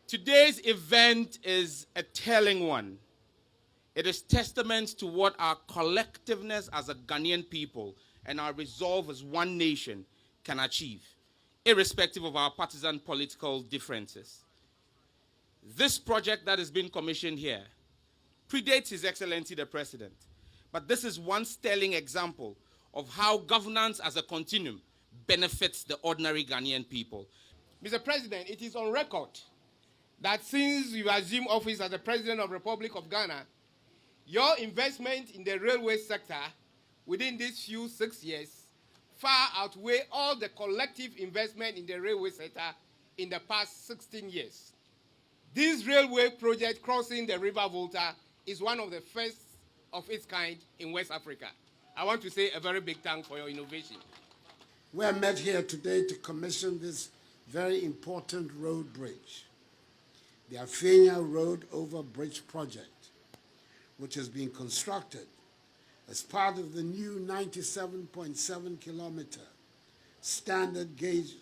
Today's event is a telling one. It is testament to what our collectiveness as a Ghanaian people and our resolve as one nation can achieve, irrespective of our partisan political differences. This project that is being commissioned here predates His Excellency the President, but this is one sterling example of how governance as a continuum benefits the ordinary Ghanaian people. Mr. President, it is on record that since you assumed office as the President of the Republic of Ghana, your investment in the railway sector within these few 6 years far outweigh all the collective investment in the railway sector in the past 16 years. This railway project crossing the River Volta is one of the first of its kind in West Africa. I want to say a very big thanks for your innovation. We are met here today to commission this very important road bridge, the Afienya Road Over Bridge project, which has been constructed as part of the new 97.7 kilometer standard gauge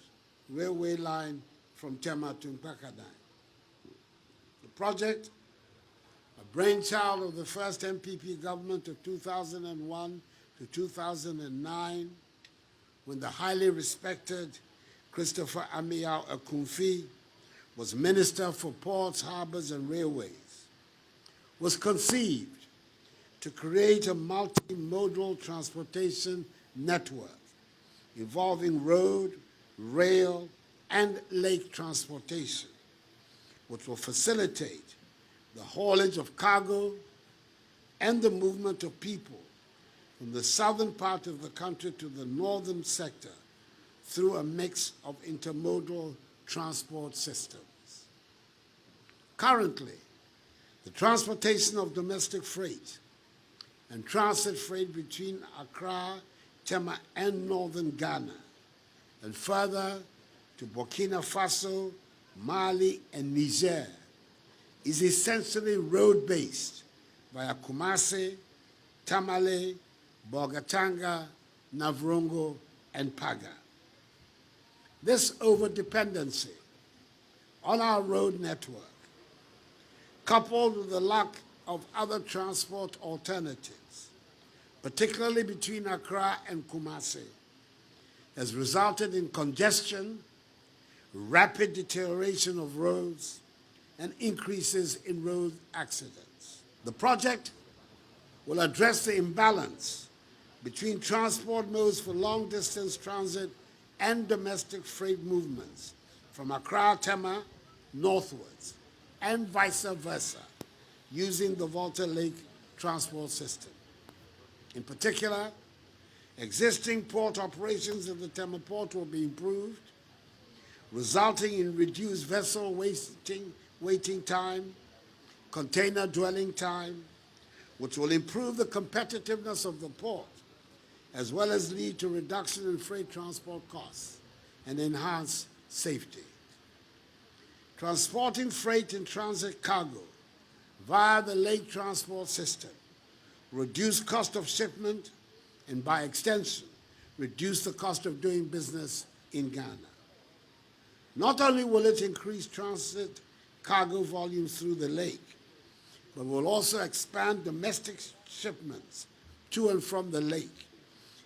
railway line from Tema to Mpakadan. The project, a brainchild of the first MPP government of 2001 to 2009, when the highly respected Christopher Amiyao Akumfi was Minister for Ports, Harbors and Railways, was conceived to create a multimodal transportation network involving road, rail, and lake transportation, which will facilitate the haulage of cargo and the movement of people from the southern part of the country to the northern sector through a mix of intermodal transport systems. Currently, the transportation of domestic freight and transit freight between Accra, Tema, and northern Ghana, and further to Burkina Faso, Mali, and Niger, is essentially road-based via Kumasi, Tamale, Bogatanga, Navrongo, and Paga. This overdependency on our road network, coupled with the lack of other transport alternatives, particularly between Accra and Kumasi, has resulted in congestion, rapid deterioration of roads, and increases in road accidents. The project will address the imbalance between transport modes for long-distance transit and domestic freight movements from Accra, Tema, northwards, and vice versa, using the Volta Lake transport system. In particular, existing port operations at the Tema port will be improved, resulting in reduced vessel waiting time, container dwelling time, which will improve the competitiveness of the port, as well as lead to reduction in freight transport costs and enhance safety. Transporting freight and transit cargo via the lake transport system reduce cost of shipment and, by extension, reduce the cost of doing business in Ghana. Not only will it increase transit cargo volumes through the lake, but will also expand domestic shipments to and from the lake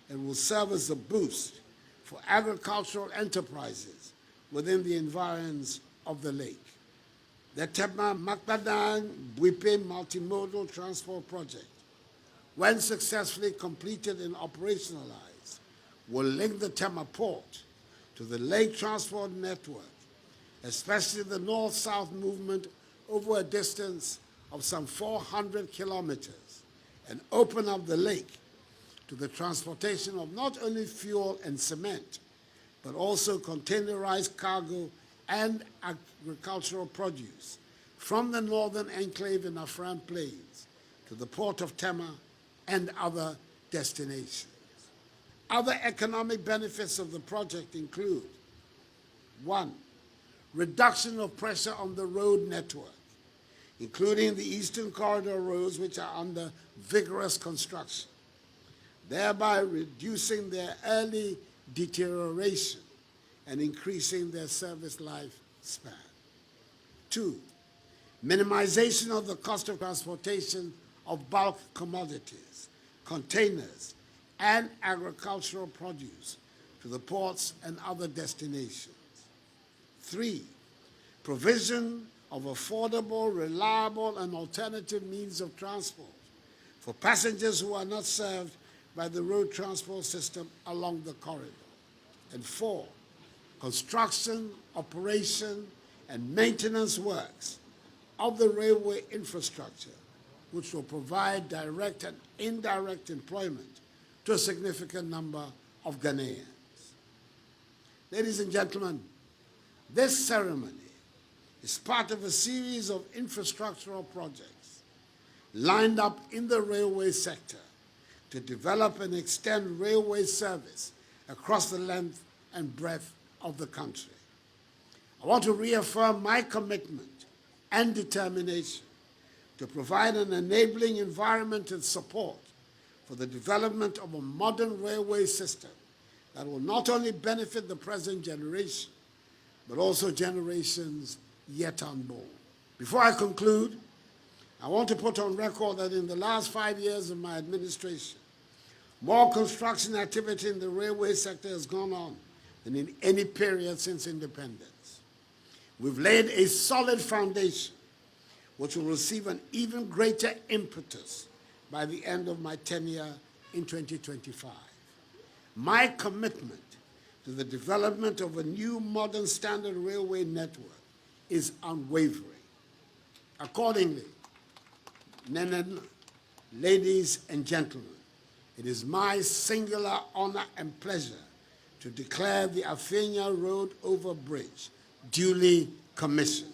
and will serve as a boost for agricultural enterprises within the environs of the lake. The Tema Makbadan Bwipe multimodal transport project, when successfully completed and operationalized, will link the Tema port to the lake transport network, especially the north-south movement over a distance of some 400 kilometers, and open up the lake to the transportation of not only fuel and cement, but also containerized cargo and agricultural produce from the northern enclave in Afram Plains to the port of Tema and other destinations. Other economic benefits of the project include: 1, reduction of pressure on the road network, including the Eastern Corridor roads, which are under vigorous construction, thereby reducing their early deterioration and increasing their service lifespan. 2, minimization of the cost of transportation of bulk commodities, containers, and agricultural produce to the ports and other destinations. 3, provision of affordable, reliable, and alternative means of transport for passengers who are not served by the road transport system along the corridor. And 4, construction, operation, and maintenance works of the railway infrastructure, which will provide direct and indirect employment to a significant number of Ghanaians. Ladies and gentlemen, this ceremony is part of a series of infrastructural projects lined up in the railway sector to develop and extend railway service across the length and breadth of the country. I want to reaffirm my commitment and determination to provide an enabling environment and support for the development of a modern railway system that will not only benefit the present generation, but also generations yet unborn. Before I conclude, I want to put on record that in the last 5 years of my administration, more construction activity in the railway sector has gone on than in any period since independence. We've laid a solid foundation which will receive an even greater impetus by the end of my tenure in 2025. My commitment to the development of a new modern standard railway network is unwavering. Accordingly, Nenen, ladies and gentlemen, it is my singular honor and pleasure to declare the Afienya Road Over Bridge duly commissioned.